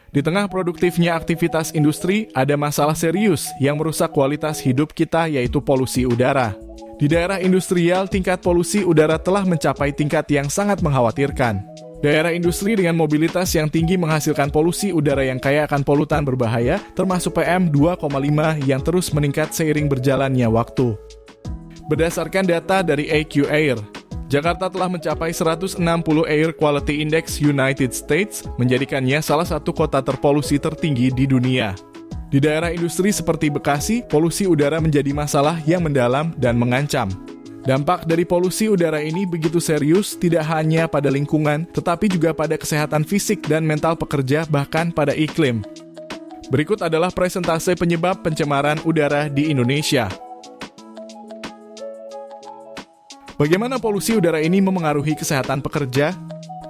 Di tengah produktifnya aktivitas industri, ada masalah serius yang merusak kualitas hidup kita, yaitu polusi udara. Di daerah industrial, tingkat polusi udara telah mencapai tingkat yang sangat mengkhawatirkan. Daerah industri dengan mobilitas yang tinggi menghasilkan polusi udara yang kaya akan polutan berbahaya, termasuk PM2,5 yang terus meningkat seiring berjalannya waktu. Berdasarkan data dari AQAir, Jakarta telah mencapai 160 Air Quality Index United States, menjadikannya salah satu kota terpolusi tertinggi di dunia. Di daerah industri seperti Bekasi, polusi udara menjadi masalah yang mendalam dan mengancam. Dampak dari polusi udara ini begitu serius, tidak hanya pada lingkungan, tetapi juga pada kesehatan fisik dan mental pekerja, bahkan pada iklim. Berikut adalah presentase penyebab pencemaran udara di Indonesia. Bagaimana polusi udara ini memengaruhi kesehatan pekerja?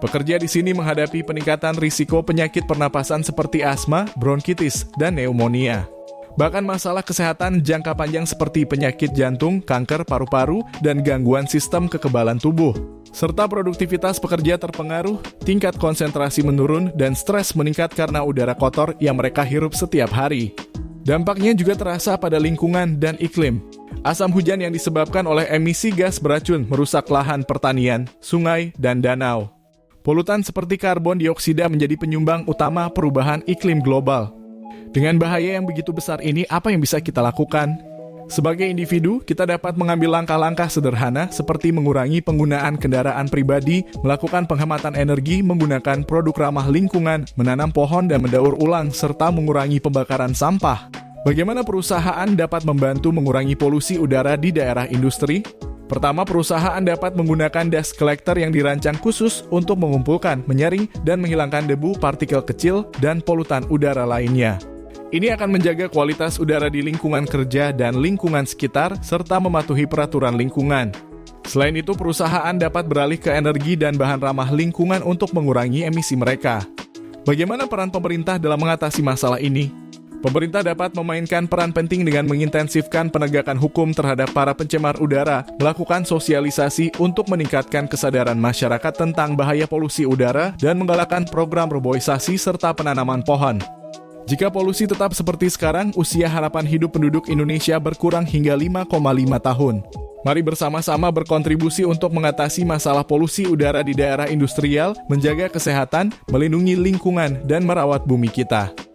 Pekerja di sini menghadapi peningkatan risiko penyakit pernapasan seperti asma, bronkitis, dan pneumonia. Bahkan masalah kesehatan jangka panjang seperti penyakit jantung, kanker paru-paru, dan gangguan sistem kekebalan tubuh. Serta produktivitas pekerja terpengaruh, tingkat konsentrasi menurun, dan stres meningkat karena udara kotor yang mereka hirup setiap hari. Dampaknya juga terasa pada lingkungan dan iklim. Asam hujan yang disebabkan oleh emisi gas beracun merusak lahan pertanian, sungai, dan danau. Polutan seperti karbon dioksida menjadi penyumbang utama perubahan iklim global. Dengan bahaya yang begitu besar ini, apa yang bisa kita lakukan? Sebagai individu, kita dapat mengambil langkah-langkah sederhana seperti mengurangi penggunaan kendaraan pribadi, melakukan penghematan energi menggunakan produk ramah lingkungan, menanam pohon dan mendaur ulang, serta mengurangi pembakaran sampah. Bagaimana perusahaan dapat membantu mengurangi polusi udara di daerah industri? Pertama, perusahaan dapat menggunakan dust collector yang dirancang khusus untuk mengumpulkan, menyaring, dan menghilangkan debu, partikel kecil, dan polutan udara lainnya. Ini akan menjaga kualitas udara di lingkungan kerja dan lingkungan sekitar, serta mematuhi peraturan lingkungan. Selain itu, perusahaan dapat beralih ke energi dan bahan ramah lingkungan untuk mengurangi emisi mereka. Bagaimana peran pemerintah dalam mengatasi masalah ini? Pemerintah dapat memainkan peran penting dengan mengintensifkan penegakan hukum terhadap para pencemar udara, melakukan sosialisasi untuk meningkatkan kesadaran masyarakat tentang bahaya polusi udara, dan menggalakkan program reboisasi serta penanaman pohon. Jika polusi tetap seperti sekarang, usia harapan hidup penduduk Indonesia berkurang hingga 5,5 tahun. Mari bersama-sama berkontribusi untuk mengatasi masalah polusi udara di daerah industrial, menjaga kesehatan, melindungi lingkungan, dan merawat bumi kita.